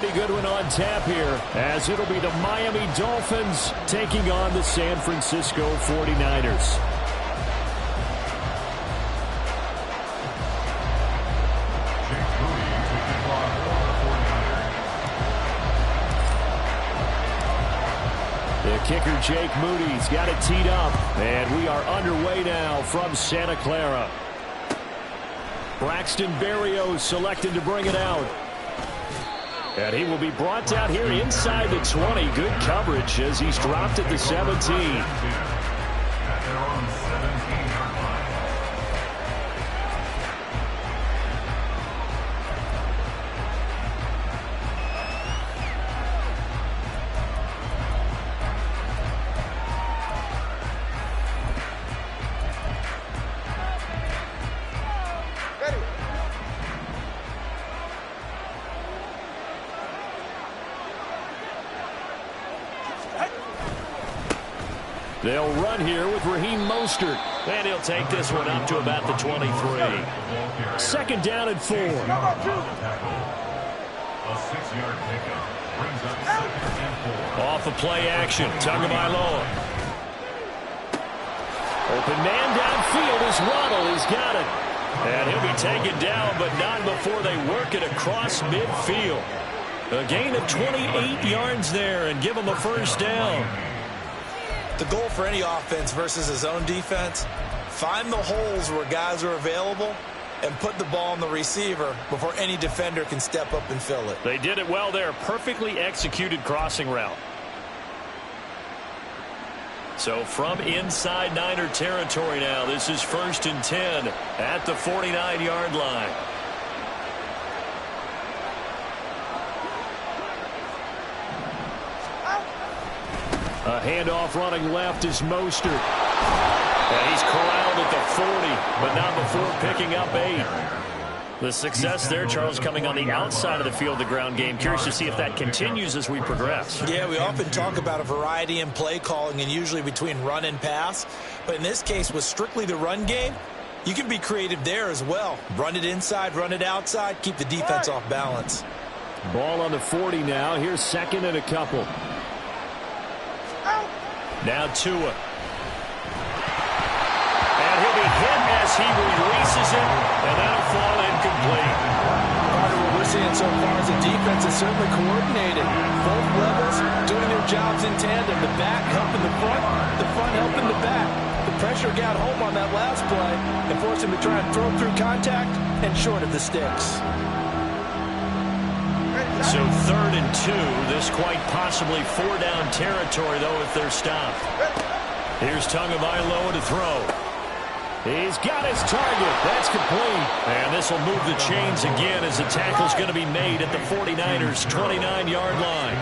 Pretty good one on tap here, as it'll be the Miami Dolphins taking on the San Francisco 49ers. The kicker, Jake Moody's got it teed up, and we are underway now from Santa Clara. Braxton Berrios selected to bring it out. And he will be brought down here inside the 20. Good coverage as he's dropped at the 17. They'll run here with Raheem Mostert. And he'll take this one up to about the 23. Second down and 4. A 6-yard pickup brings up 2nd and 4. Off of play action, Tagovailoa. Open man downfield is Waddle. He's got it. And he'll be taken down, but not before they work it across midfield. A gain of 28 yards there and give him a first down. The goal for any offense versus his own defense, find the holes where guys are available and put the ball on the receiver before any defender can step up and fill it. They did it well there. Perfectly executed crossing route. So from inside Niner territory now, this is 1st and 10 at the 49-yard line. A handoff running left is Mostert. And he's corralled at the 40, but not before picking up 8. The success there, Charles, coming on the outside of the field, the ground game. Curious to see if that continues as we progress. Yeah, we often talk about a variety in play calling and usually between run and pass. But in this case, with strictly the run game, you can be creative there as well. Run it inside, run it outside, keep the defense off balance. Ball on the 40 now. Here's 2nd and a couple. Now Tua. And he'll be hit as he releases it, and that'll fall incomplete. Part of what we're seeing so far is the defense is certainly coordinated. Both levels doing their jobs in tandem. The back helping the front helping the back. The pressure got home on that last play and forced him to try and throw through contact and short of the sticks. So 3rd and 2. This quite possibly 4-down territory, though, if they're stopped. Here's Tagovailoa to throw. He's got his target. That's complete. And this will move the chains again as the tackle's going to be made at the 49ers' 29-yard line.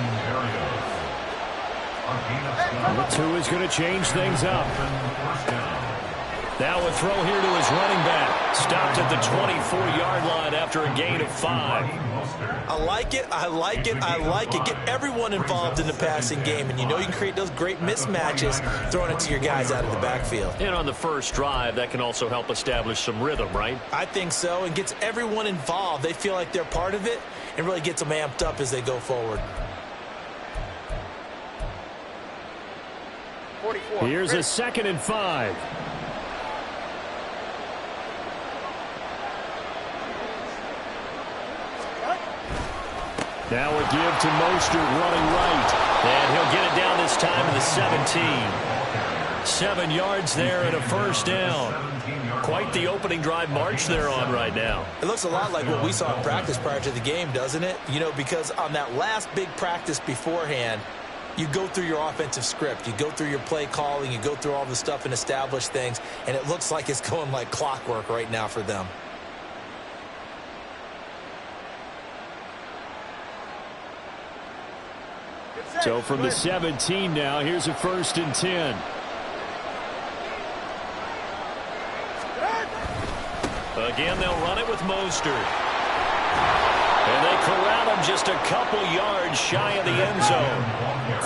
The 2 is going to change things up. Now a throw here to his running back. Stopped at the 24-yard line after a gain of 5. I like it, I like it, I like it. Get everyone involved in the passing game, and you know you can create those great mismatches throwing it to your guys out of the backfield. And on the first drive, that can also help establish some rhythm, right? I think so, and gets everyone involved. They feel like they're part of it, and really gets them amped up as they go forward. 44. Here's a 2nd and 5. Now a give to Mostert running right. And he'll get it down this time to the 17. 7 yards there and a first down. Quite the opening drive march they're on right now. It looks a lot like what we saw in practice prior to the game, doesn't it? You know, because on that last big practice beforehand, you go through your offensive script. You go through your play calling. You go through all the stuff and establish things. And it looks like it's going like clockwork right now for them. So from the 17 now, here's a 1st and 10. Again, they'll run it with Mostert. And they corral him just a couple yards shy of the end zone.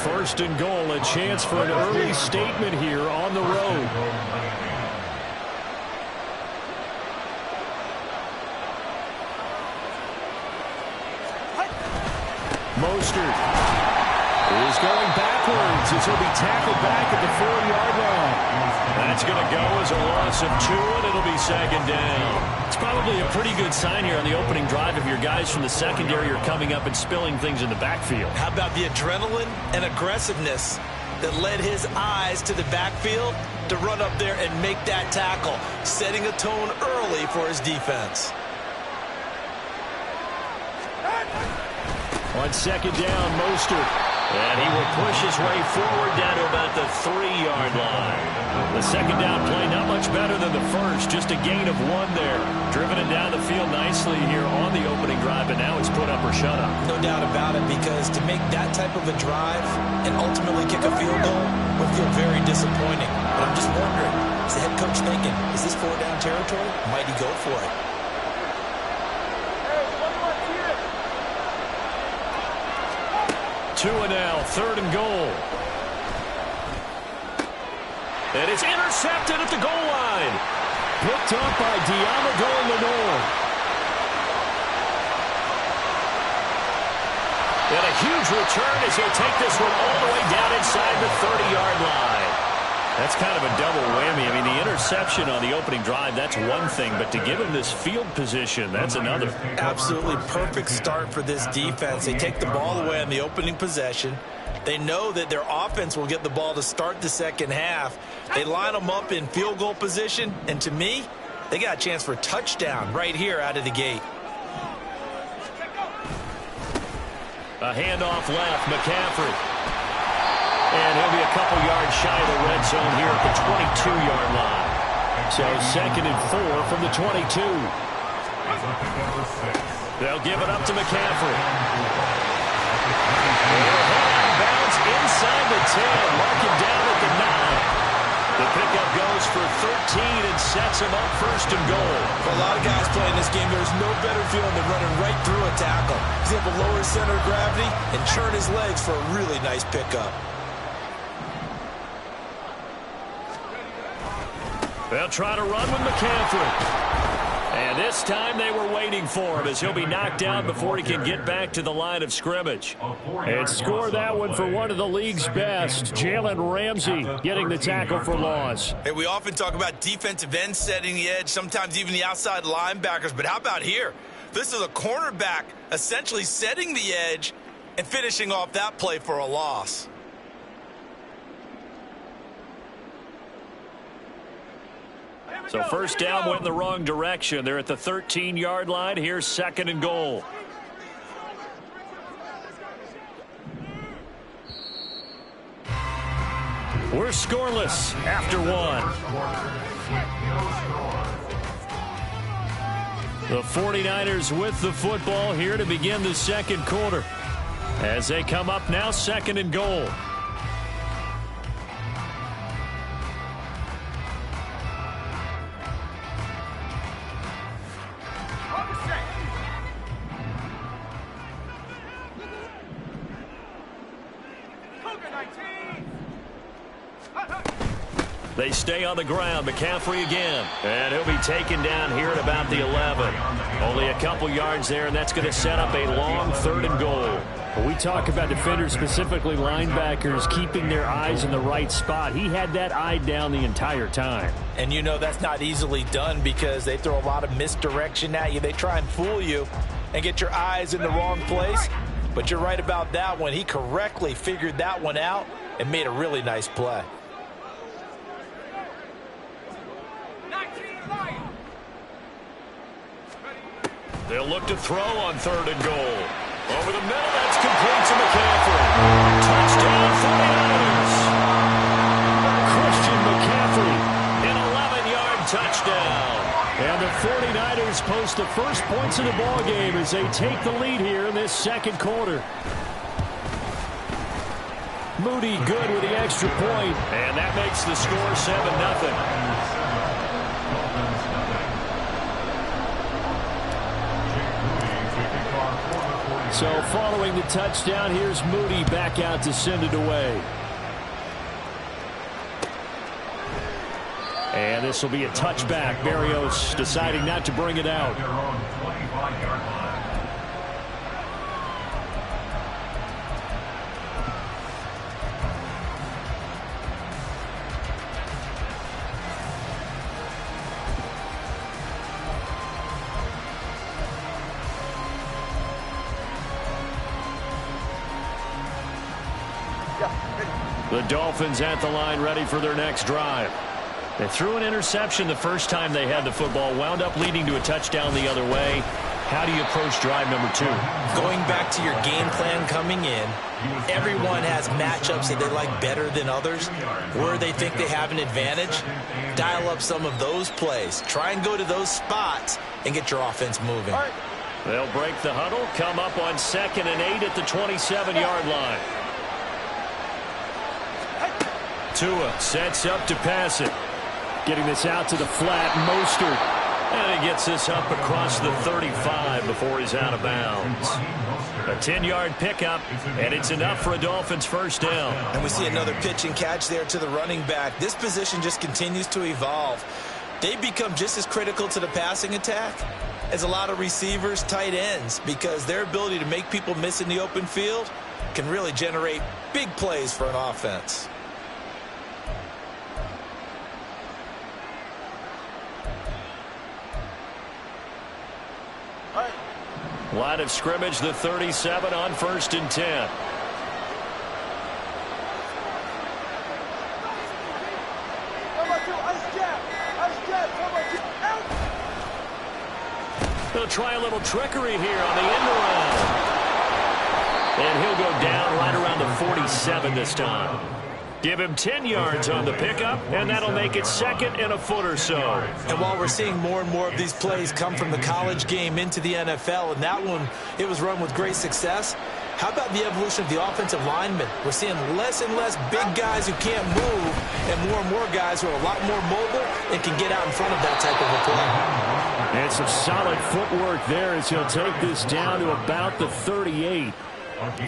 1st and goal, a chance for an early statement here on the road. Mostert is going backwards as he'll be tackled back at the 4-yard line. That's going to go as a loss of 2, and it'll be second down. It's probably a pretty good sign here on the opening drive if your guys from the secondary are coming up and spilling things in the backfield. How about the adrenaline and aggressiveness that led his eyes to the backfield to run up there and make that tackle, setting a tone early for his defense. On second down, Mostert. And he will push his way forward down to about the 3-yard line. The second down play not much better than the first, just a gain of 1 there. Driven it down the field nicely here on the opening drive, and now it's put up or shut up. No doubt about it, because to make that type of a drive and ultimately kick a field goal would feel very disappointing. But I'm just wondering, is the head coach thinking, is this 4-down territory? Might he go for it? 2 and now, 3rd and goal. And it's intercepted at the goal line. Picked up by Diamador Lenore. And a huge return as he'll take this one all the way down inside the 30-yard line. That's kind of a double whammy. I mean, the interception on the opening drive, that's one thing, but to give him this field position, that's another. Absolutely perfect start for this defense. They take the ball away on the opening possession. They know that their offense will get the ball to start the second half. They line them up in field goal position, and to me, they got a chance for a touchdown right here out of the gate. A handoff left, McCaffrey. And he'll be a couple yards shy of the red zone here at the 22-yard line. So 2nd and 4 from the 22. They'll give it up to McCaffrey. Bounce inside the 10, marking down at the 9. The pickup goes for 13 and sets him up 1st and goal. For a lot of guys playing this game, there's no better feeling than running right through a tackle. He's able to lower his center of gravity and churn his legs for a really nice pickup. They'll try to run with McCaffrey. And this time they were waiting for him as he'll be knocked down before he can get back to the line of scrimmage. And score that one for one of the league's best, Jalen Ramsey, getting the tackle for loss. Hey, we often talk about defensive ends setting the edge, sometimes even the outside linebackers. But how about here? This is a cornerback essentially setting the edge and finishing off that play for a loss. So 1st down went in the wrong direction. They're at the 13-yard line. Here's 2nd and goal. We're scoreless after 1. The 49ers with the football here to begin the 2nd quarter. As they come up now, 2nd and goal. They stay on the ground. McCaffrey again. And he'll be taken down here at about the 11. Only a couple yards there, and that's going to set up a long 3rd and goal. When we talk about defenders, specifically linebackers, keeping their eyes in the right spot, he had that eye down the entire time. And you know that's not easily done because they throw a lot of misdirection at you. They try and fool you and get your eyes in the wrong place. But you're right about that one. He correctly figured that one out and made a really nice play. They'll look to throw on 3rd and goal. Over the middle, that's complete to McCaffrey. Touchdown 49ers. Christian McCaffrey, an 11-yard touchdown. And the 49ers post the first points of the ball game as they take the lead here in this 2nd quarter. Moody good with the extra point. And that makes the score 7-0. So following the touchdown, here's Moody back out to send it away. And this will be a touchback. Berrios deciding not to bring it out. The Dolphins at the line ready for their next drive. They threw an interception the first time they had the football, wound up leading to a touchdown the other way. How do you approach drive number 2? Going back to your game plan coming in, everyone has matchups that they like better than others. Where they think they have an advantage, dial up some of those plays. Try and go to those spots and get your offense moving. They'll break the huddle, come up on 2nd and 8 at the 27-yard line. Tua sets up to pass it. Getting this out to the flat, Mostert. And he gets this up across the 35 before he's out of bounds. A 10-yard pickup, and it's enough for a Dolphins first down. And we see another pitch and catch there to the running back. This position just continues to evolve. They become just as critical to the passing attack as a lot of receivers, tight ends, because their ability to make people miss in the open field can really generate big plays for an offense. Line of scrimmage, the 37 on 1st and 10. They'll try a little trickery here on the end around. And he'll go down right around the 47 this time. Give him 10 yards on the pickup, and that'll make it 2nd and a foot or so. And while we're seeing more and more of these plays come from the college game into the NFL, and that one, it was run with great success, how about the evolution of the offensive linemen? We're seeing less and less big guys who can't move and more guys who are a lot more mobile and can get out in front of that type of a play. And some solid footwork there as he'll take this down to about the 38.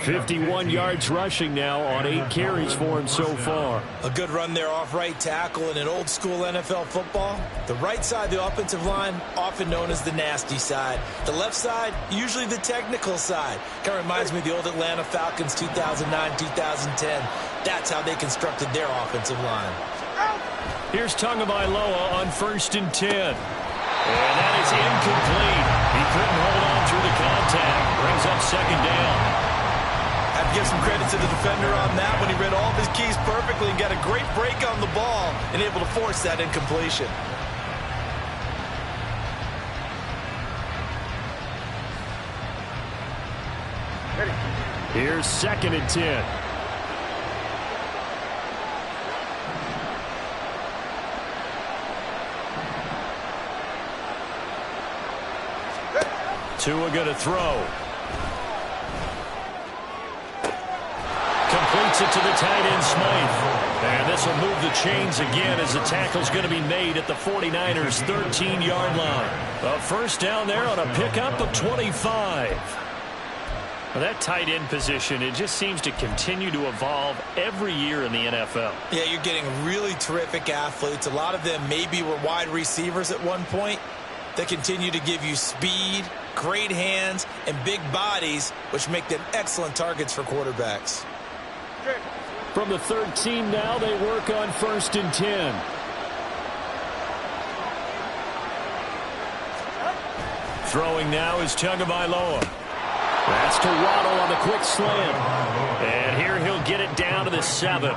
51 yards rushing now on 8 carries for him so far. A good run there off right tackle in an old school NFL football. The right side of the offensive line, often known as the nasty side. The left side, usually the technical side. Kind of reminds me of the old Atlanta Falcons 2009, 2010. That's how they constructed their offensive line. Here's Tagovailoa on 1st and 10. And that is incomplete. He couldn't hold on through the contact. Brings up 2nd down. Have to give some credit to the defender on that when he read all of his keys perfectly and got a great break on the ball and able to force that incompletion. Here's 2nd and 10. Tua going to throw. Completes it to the tight end, Smythe. And this will move the chains again as the tackle's going to be made at the 49ers' 13-yard line. A first down there on a pickup of 25. Well, that tight end position, it just seems to continue to evolve every year in the NFL. Yeah, you're getting really terrific athletes. A lot of them maybe were wide receivers at one point. They continue to give you speed, great hands, and big bodies, which make them excellent targets for quarterbacks. From the 13 now, they work on 1st and 10. Throwing now is Tagovailoa. That's to Waddle on the quick slant. And here he'll get it down to the 7.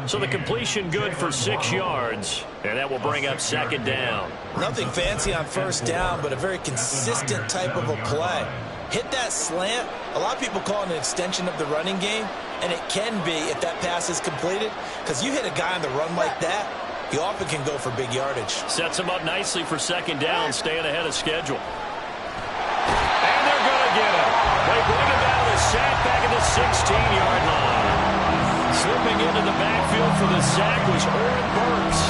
So the completion good for 6 yards. And that will bring up 2nd down. Nothing fancy on 1st down, but a very consistent type of a play. Hit that slant. A lot of people call it an extension of the running game, and it can be if that pass is completed, because you hit a guy on the run like that, he often can go for big yardage. Sets him up nicely for 2nd down, staying ahead of schedule. And they're going to get him. They bring him down to the sack back at the 16-yard line. Slipping into the backfield for the sack was Oren Burks.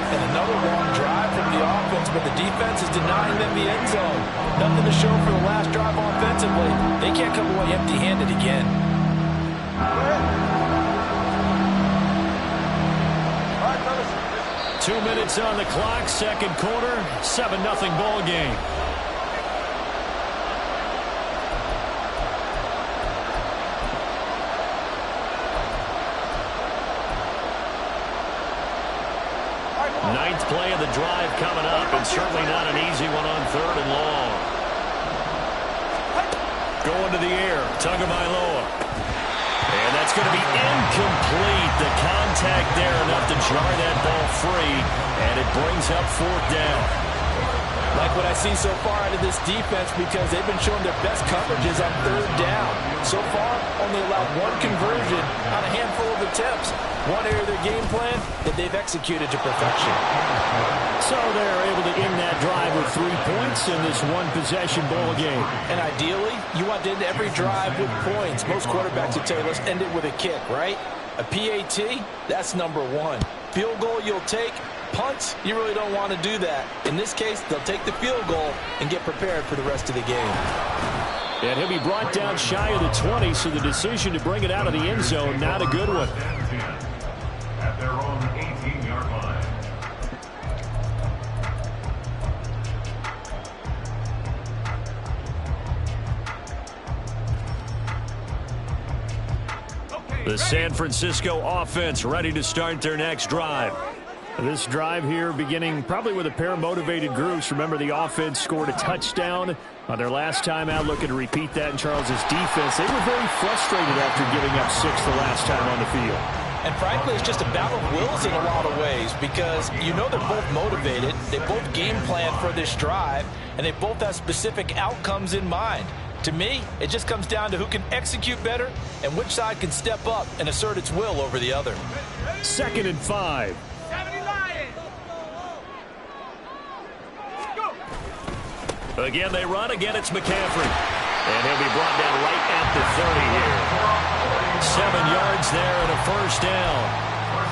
And another long drive from the offense, but the defense is denying them the end zone. Nothing to show for the last drive offensively. They can't come away empty-handed again. 2 minutes on the clock, 2nd quarter, 7-0 ball game. Ninth play of the drive coming up, and certainly not an easy one on 3rd and long. Going to the air, Tagovailoa. And that's going to be incomplete. The contact there enough to jar that ball free, and it brings up fourth down. Like what I see so far out of this defense, because they've been showing their best coverages on third down. So far, only allowed one conversion on a handful of attempts. One area of their game plan that they've executed to perfection. So they're able to end that drive with 3 points in this one-possession ball game. And ideally, you want to end every drive with points. Most quarterbacks would tell you, let's end it with a kick, right? A PAT, that's number one. Field goal you'll take. Punts, you really don't want to do that. In this case, they'll take the field goal and get prepared for the rest of the game. And he'll be brought down shy of the 20, so the decision to bring it out of the end zone, not a good one. At their own 18-yard line. The San Francisco offense ready to start their next drive. This drive here beginning probably with a pair of motivated groups. Remember, the offense scored a touchdown on their last time out, looking to repeat that in Charles's defense. They were very frustrated after giving up 6 the last time on the field. And frankly, it's just a battle of wills in a lot of ways, because you know they're both motivated, they both game plan for this drive, and they both have specific outcomes in mind. To me, it just comes down to who can execute better and which side can step up and assert its will over the other. 2nd and 5. Again, they run. Again, it's McCaffrey. And he'll be brought down right at the 30 here. 7 yards there and a first down.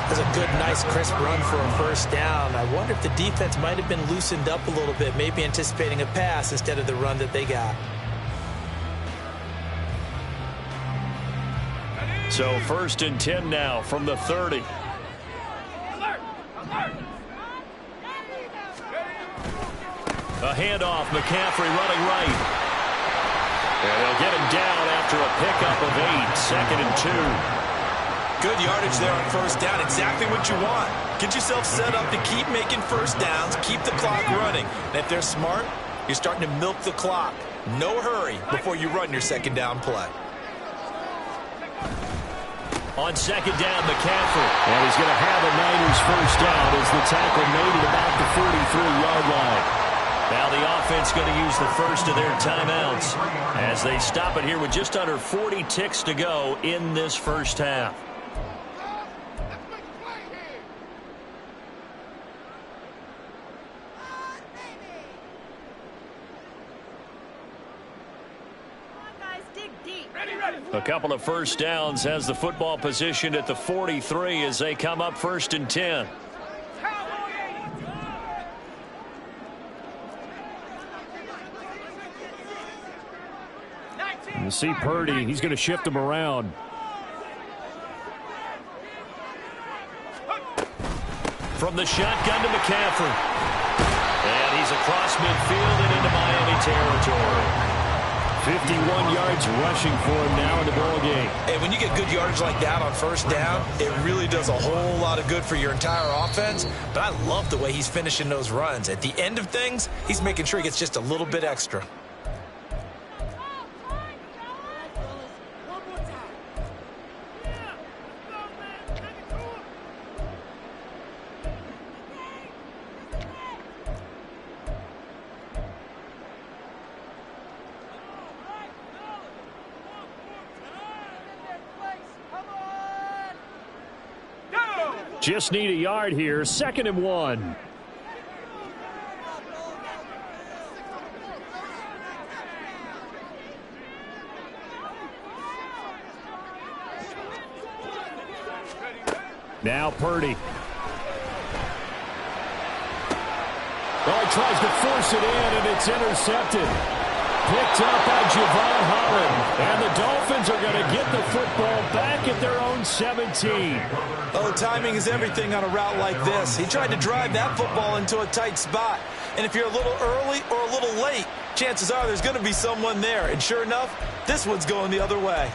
That's a good, nice, crisp run for a first down. I wonder if the defense might have been loosened up a little bit, maybe anticipating a pass instead of the run that they got. So 1st and 10 now from the 30. A handoff, McCaffrey running right. And they'll get him down after a pickup of 8, 2nd and 2. Good yardage there on first down, exactly what you want. Get yourself set up to keep making first downs, keep the clock running. And if they're smart, you're starting to milk the clock. No hurry before you run your second down play. On 2nd down, McCaffrey. And he's going to have a Niners first down as the tackle made it about the 43-yard line. Now the offense going to use the first of their timeouts as they stop it here with just under 40 ticks to go in this first half. A couple of first downs has the football positioned at the 43 as they come up 1st and 10. You see Purdy, he's going to shift him around. From the shotgun to McCaffrey. And he's across midfield and into Miami territory. 51 yards rushing for him now in the ball game. And when you get good yardage like that on first down, it really does a whole lot of good for your entire offense. But I love the way he's finishing those runs. At the end of things, he's making sure he gets just a little bit extra. Just need a yard here. 2nd and 1. Now Purdy. Oh, he tries to force it in, and it's intercepted. Picked up by Javon Holland. And the Dolphins are going to get the football back at their own 17. Oh, timing is everything on a route like this. He tried to drive that football into a tight spot. And if you're a little early or a little late, chances are there's going to be someone there. And sure enough, this one's going the other way.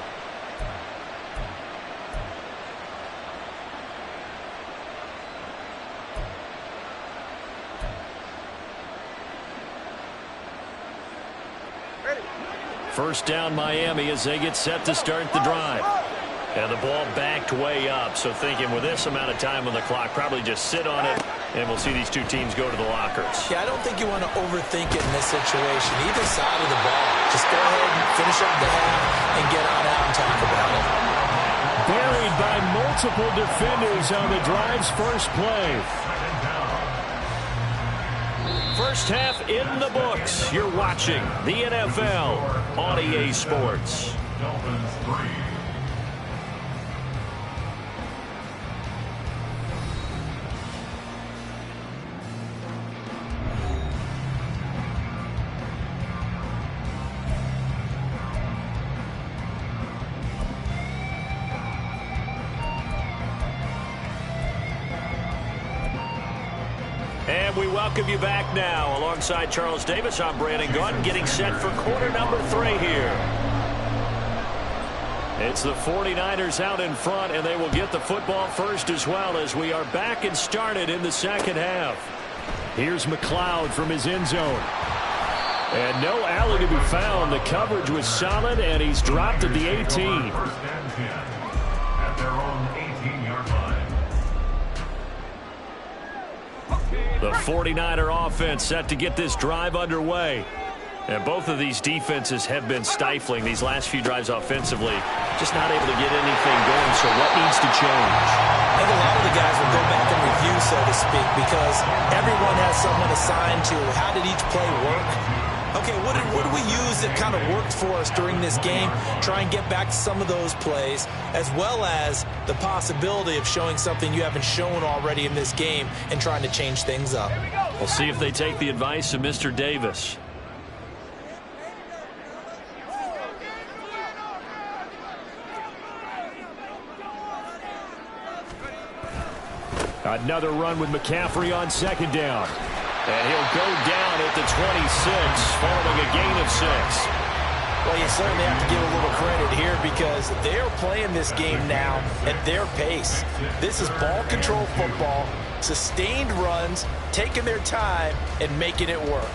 First down Miami as they get set to start the drive. And the ball backed way up, so thinking with this amount of time on the clock, probably just sit on it, and we'll see these two teams go to the lockers. Yeah, I don't think you want to overthink it in this situation. Either side of the ball. Just go ahead and finish up the half and get on out and talk about it. Buried by multiple defenders on the drive's first play. First half in the books. You're watching the NFL on EA Sports. Dolphins 3. And we welcome you back now. Alongside Charles Davis, I'm Brandon Gaudin, getting set for quarter number 3 here. It's the 49ers out in front, and they will get the football first as well as we are back and started in the second half. Here's McLeod from his end zone. And no alley to be found. The coverage was solid, and he's dropped at the 18. First and 10 at their own 18-yard line. The 49er offense set to get this drive underway. And both of these defenses have been stifling these last few drives offensively. Just not able to get anything going, so what needs to change? I think a lot of the guys will go back and review, so to speak, because everyone has someone assigned to how did each play work. Okay, what did we use that kind of worked for us during this game? Try and get back to some of those plays, as well as the possibility of showing something you haven't shown already in this game and trying to change things up. We'll see if they take the advice of Mr. Davis. Another run with McCaffrey on second down. And he'll go down at the 26, following a gain of 6. Well, you certainly have to give a little credit here because they're playing this game now at their pace. This is ball control football, sustained runs, taking their time, and making it work.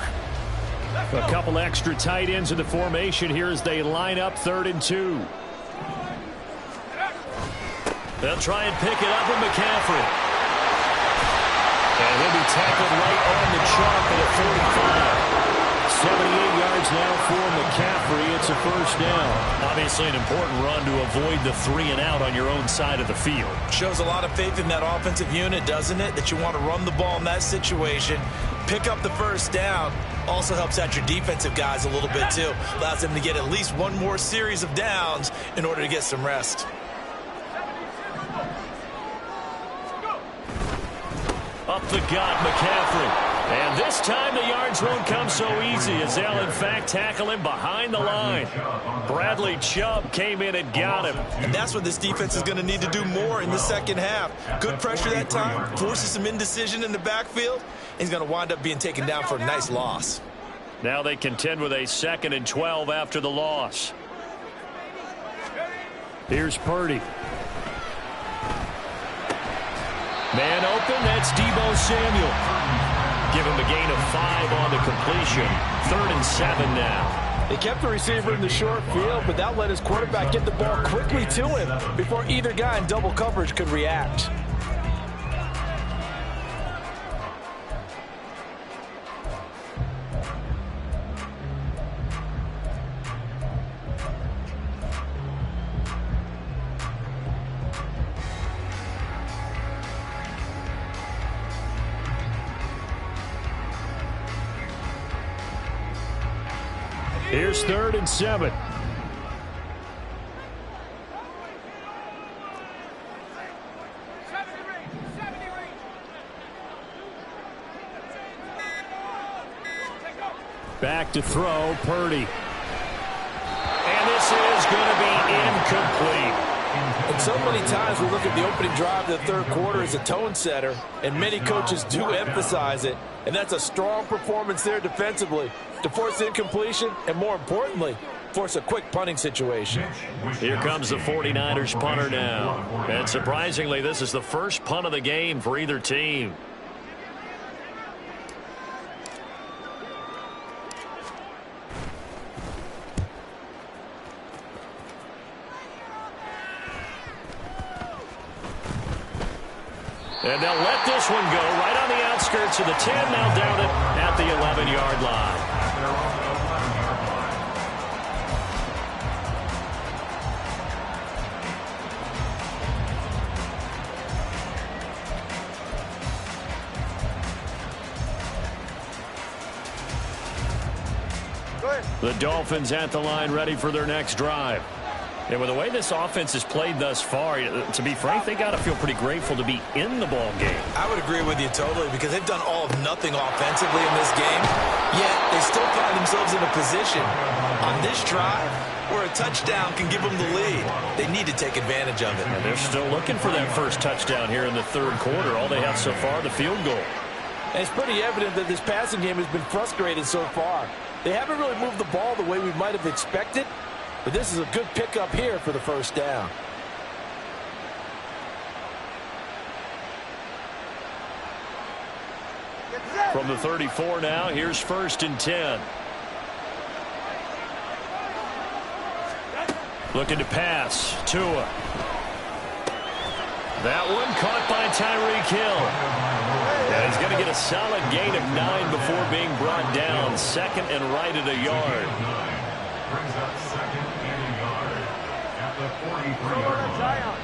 A couple extra tight ends in the formation here as they line up 3rd and 2. They'll try and pick it up with McCaffrey. And he'll be tackled right on the chalk at a 45. 78 yards now for McCaffrey. It's a first down. Obviously an important run to avoid the 3-and-out on your own side of the field. Shows a lot of faith in that offensive unit, doesn't it? That you want to run the ball in that situation. Pick up the first down. Also helps out your defensive guys a little bit, too. Allows them to get at least one more series of downs in order to get some rest. Up the gut, McCaffrey. And this time the yards won't come so easy as they'll, in fact, tackle him behind the line. Bradley Chubb came in and got him. And that's what this defense is going to need to do more in the second half. Good pressure that time, forces some indecision in the backfield. He's going to wind up being taken down for a nice loss. Now they contend with a 2nd and 12 after the loss. Here's Purdy. Man open, that's Deebo Samuel. Give him a gain of 5 on the completion. 3rd and 7 now. They kept the receiver in the short field, but that let his quarterback get the ball quickly to him before either guy in double coverage could react. Here's 3rd and 7. Back to throw, Purdy. And this is going to be incomplete. And so many times we look at the opening drive of the third quarter as a tone setter, and many coaches do emphasize it. And that's a strong performance there defensively to force incompletion and, more importantly, force a quick punting situation. Here comes the 49ers punter now. And surprisingly, this is the first punt of the game for either team. And they'll let this one go right on the outskirts of the 10. Now down it at the 11-yard line. The Dolphins at the line ready for their next drive. And with the way this offense has played thus far, to be frank, they got to feel pretty grateful to be in the ball game. I would agree with you totally because they've done all of nothing offensively in this game, yet they still find themselves in a position on this drive where a touchdown can give them the lead. They need to take advantage of it. And they're still looking for that first touchdown here in the third quarter. All they have so far, the field goal. And it's pretty evident that this passing game has been frustrated so far. They haven't really moved the ball the way we might have expected, but this is a good pickup here for the first down. From the 34 now, here's 1st and 10. Looking to pass. Tua. That one caught by Tyreek Hill. And he's going to get a solid gain of 9 before being brought down. 2nd and right at a yard. Brings up 2nd and a yard at the 43-yard line.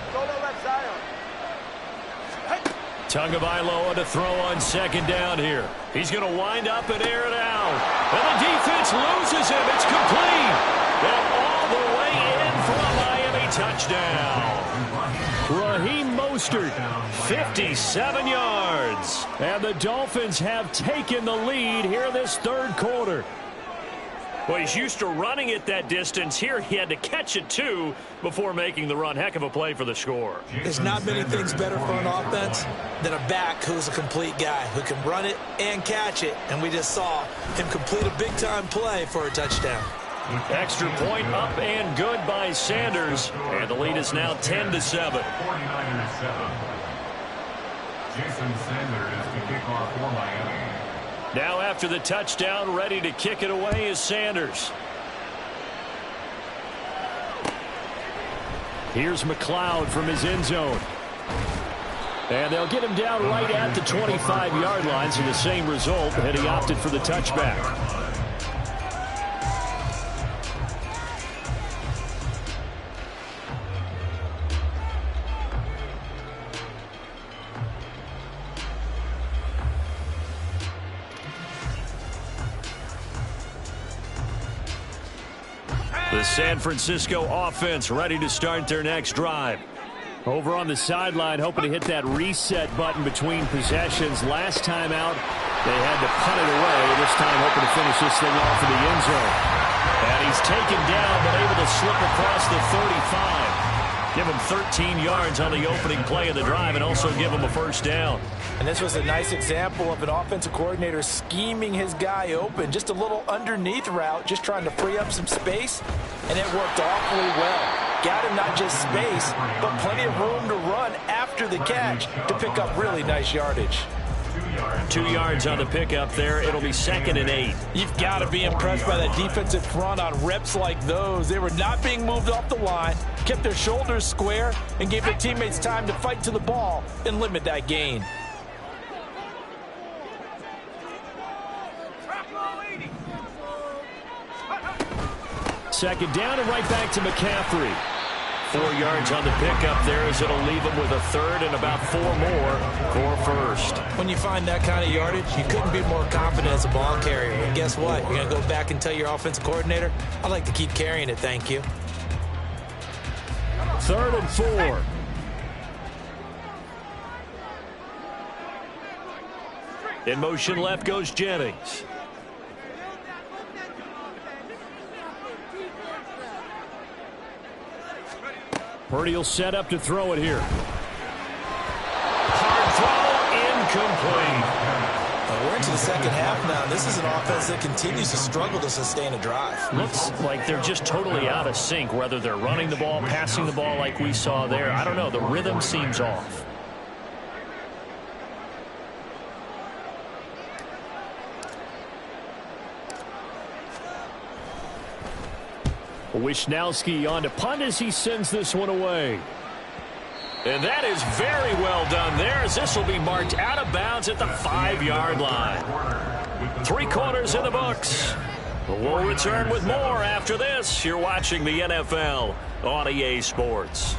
Tagovailoa to throw on 2nd down here. He's going to wind up and air it out. And the defense loses him. It's complete. And all the way in for a Miami touchdown. Raheem Mostert, 57 yards. And the Dolphins have taken the lead here this third quarter. Well, he's used to running it that distance. Here he had to catch it, too, before making the run. Heck of a play for the score. There's not many things better for an offense than a back who's a complete guy who can run it and catch it. And we just saw him complete a big-time play for a touchdown. Extra point up and good by Sanders. And the lead is now 10-7. 49-7. Jason Sanders to kick off for Miami. Now after the touchdown, ready to kick it away is Sanders. Here's McLeod from his end zone. And they'll get him down right at the 25-yard line, so the same result, and he opted for the touchback. The San Francisco offense ready to start their next drive. Over on the sideline, hoping to hit that reset button between possessions. Last time out, they had to punt it away. This time hoping to finish this thing off in the end zone. And he's taken down, but able to slip across the 35. Give him 13 yards on the opening play of the drive and also give him a first down. And this was a nice example of an offensive coordinator scheming his guy open. Just a little underneath route, just trying to free up some space, and it worked awfully well. Got him not just space, but plenty of room to run after the catch to pick up really nice yardage. 2 yards on the pickup there. It'll be 2nd and 8. You've got to be impressed by that defensive front on reps like those. They were not being moved off the line, kept their shoulders square, and gave their teammates time to fight to the ball and limit that gain. Second down and right back to McCaffrey. 4 yards on the pickup there as it'll leave him with a third and about 4 more for first. When you find that kind of yardage, you couldn't be more confident as a ball carrier. And guess what? You're going to go back and tell your offensive coordinator, I'd like to keep carrying it, thank you. 3rd and 4. In motion left goes Jennings. Purdy will set up to throw it here. Hard throw, incomplete. We're into the second half now. This is an offense that continues to struggle to sustain a drive. Looks like they're just totally out of sync, whether they're running the ball, passing the ball like we saw there. I don't know. The rhythm seems off. Wisnowski on to punt as he sends this one away. And that is very well done there, as this will be marked out of bounds at the 5-yard line. 3 quarters in the books. We'll return with more after this. You're watching the NFL on EA Sports.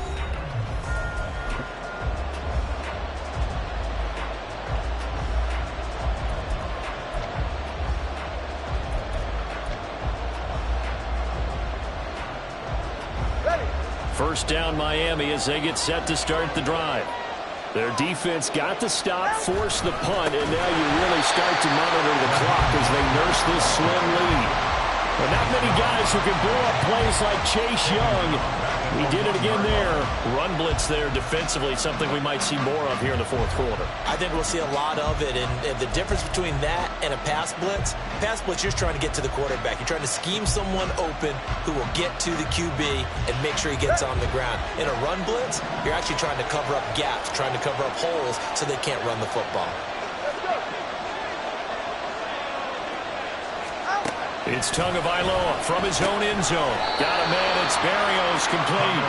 First down Miami as they get set to start the drive. Their defense got the stop, forced the punt, and now you really start to monitor the clock as they nurse this slim lead. But not many guys who can blow up plays like Chase Young. He did it again there. Run blitz there defensively, something we might see more of here in the fourth quarter. I think we'll see a lot of it, and the difference between that and a pass blitz, you're just trying to get to the quarterback. You're trying to scheme someone open who will get to the QB and make sure he gets on the ground. In a run blitz, you're actually trying to cover up gaps, trying to cover up holes so they can't run the football. It's Tagovailoa from his own end zone. Got a man, it's Berrios, complete.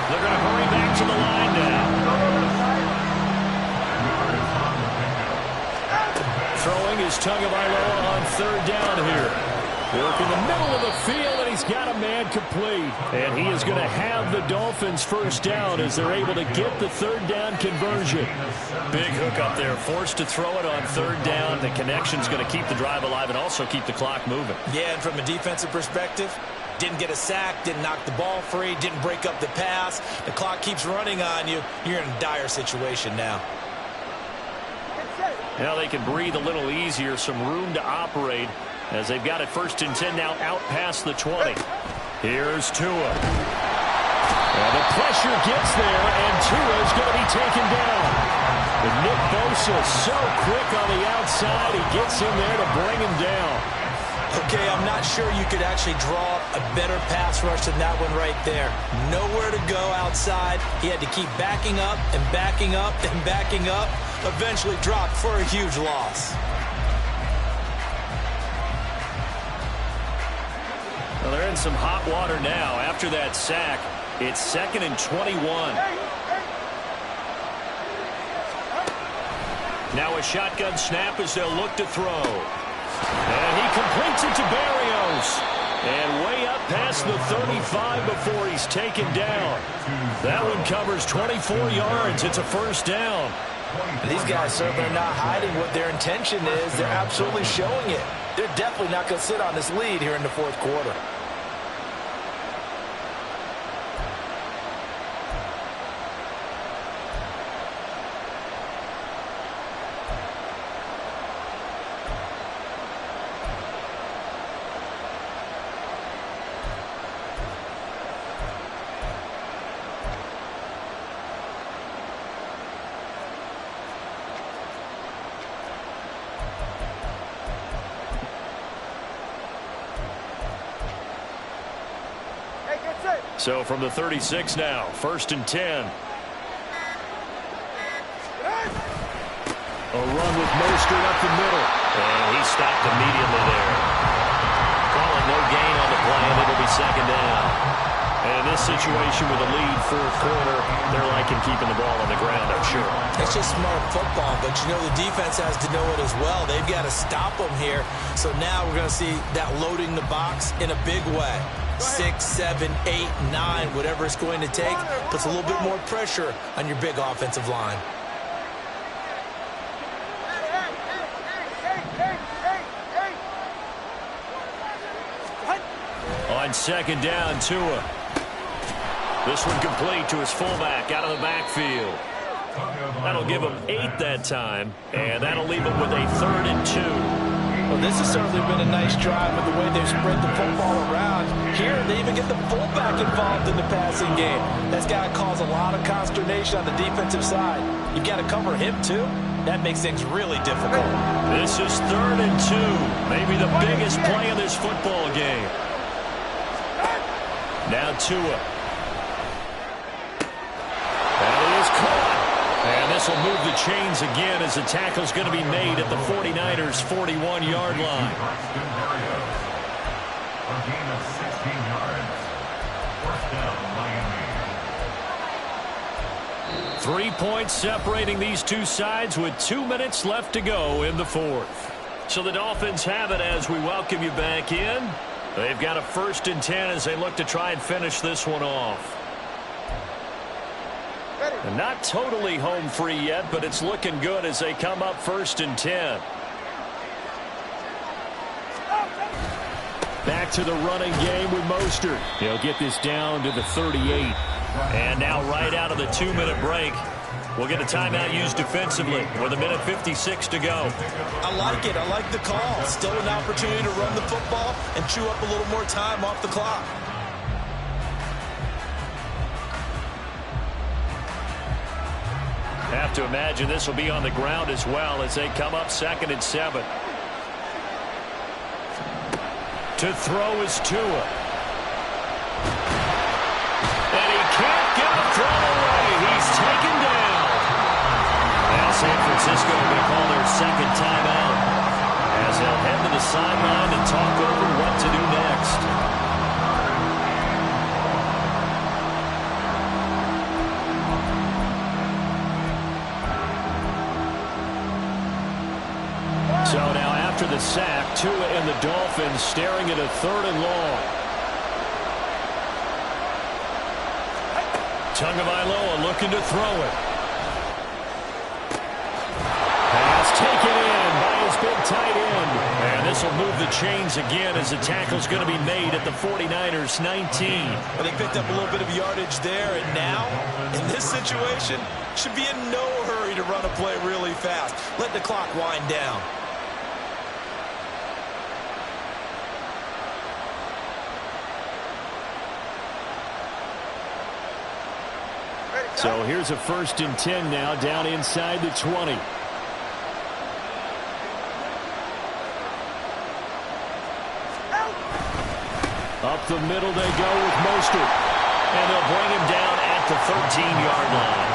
They're going to hurry back to the line now. Throwing is Tagovailoa on 3rd down here. Work in the middle of the field, and he's got a man complete. And he is going to have the Dolphins first down as they're able to get the 3rd down conversion. Big hook up there, forced to throw it on 3rd down. The connection's going to keep the drive alive and also keep the clock moving. Yeah, and from a defensive perspective, didn't get a sack, didn't knock the ball free, didn't break up the pass. The clock keeps running on you. You're in a dire situation now. Now they can breathe a little easier, some room to operate as they've got it 1st and 10 now out past the 20. Here's Tua. And the pressure gets there, and Tua is going to be taken down. But Nick Bosa so quick on the outside, he gets in there to bring him down. Okay, I'm not sure you could actually draw a better pass rush than that one right there. Nowhere to go outside. He had to keep backing up and backing up and backing up. Eventually dropped for a huge loss. Well, they're in some hot water now. After that sack, it's 2nd and 21. Now a shotgun snap as they'll look to throw. And he completes it to Berrios. And way up past the 35 before he's taken down. That one covers 24 yards. It's a 1st down. And these guys certainly are not hiding what their intention is. They're absolutely showing it. They're definitely not going to sit on this lead here in the 4th quarter. So from the 36 now, 1st and 10. A run with Mostert up the middle. And he stopped immediately there. Calling no gain on the play, and it'll be 2nd down. And in this situation with a lead 4th quarter, they're liking keeping the ball on the ground, I'm sure. It's just smart football, but you know the defense has to know it as well. They've got to stop them here. So now we're going to see that loading the box in a big way. 6, 7, 8, 9, whatever it's going to take, puts a little bit more pressure on your big offensive line. On 2nd down, Tua. This one complete to his fullback out of the backfield. That'll give him 8 that time, and that'll leave him with a 3rd and 2. Well, this has certainly been a nice drive with the way they've spread the football around. Here, they even get the fullback involved in the passing game. That's got to cause a lot of consternation on the defensive side. You've got to cover him, too. That makes things really difficult. This is 3rd and 2. Maybe the biggest play of this football game. Now Tua. And he is caught. And this will move the chains again as the tackle's going to be made at the 49ers' 41-yard line. A gain of 16 yards. 1st down, Miami. 3 points separating these two sides with 2 minutes left to go in the fourth. So the Dolphins have it as we welcome you back in. They've got a 1st and 10 as they look to try and finish this one off. And not totally home free yet, but it's looking good as they come up 1st and 10. Back to the running game with Mostert. He'll get this down to the 38. And now right out of the 2-minute break, we'll get a timeout used defensively with 1:56 to go. I like it. I like the call. Still an opportunity to run the football and chew up a little more time off the clock. Have to imagine this will be on the ground as well as they come up 2nd and 7. To throw is Tua. And he can't get a throw away. He's taken down. Now San Francisco will call their 2nd timeout as they'll head to the sideline and talk over what to do next. So now after the sack, Tua and the Dolphins staring at a 3rd and long. Tagovailoa looking to throw it. Pass taken in by his big tight end. And this will move the chains again as the tackle's going to be made at the 49ers 19. But they picked up a little bit of yardage there, and now, in this situation, should be in no hurry to run a play really fast. Let the clock wind down. So here's a 1st and 10 now down inside the 20. Up the middle they go with Mostert. And they'll bring him down at the 13-yard line.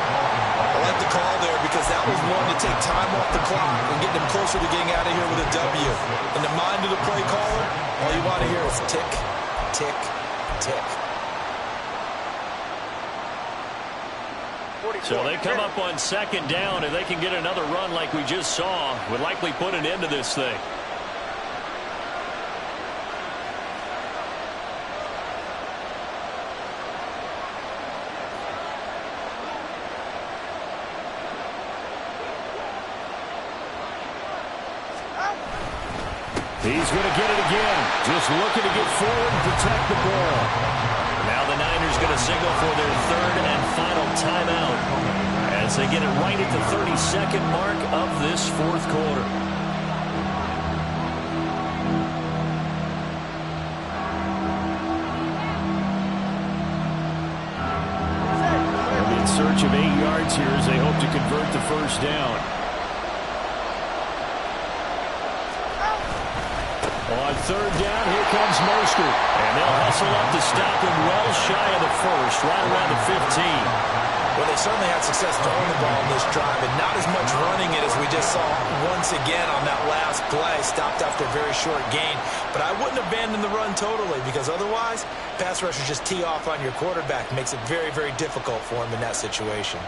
I like the call there because that was one to take time off the clock and get them closer to getting out of here with a W. In the mind of the play caller, all you want to hear is tick, tick, tick. So they come up on 2nd down, and they can get another run like we just saw. Would likely put an end to this thing. He's going to get it again. Just looking to get forward and protect the ball. Now the Niners going to signal for their 3rd and final timeout as they get it right at the 32nd mark of this 4th quarter. They'll be in search of 8 yards here as they hope to convert the 1st down. On 3rd down, here comes Mostert. And they'll hustle up to stop him well shy of the 1st, right around the 15. Well, they certainly had success throwing the ball in this drive, and not as much running it as we just saw once again on that last play. Stopped after a very short gain. But I wouldn't abandon the run totally because otherwise, pass rushers just tee off on your quarterback. Makes it very, very difficult for him in that situation.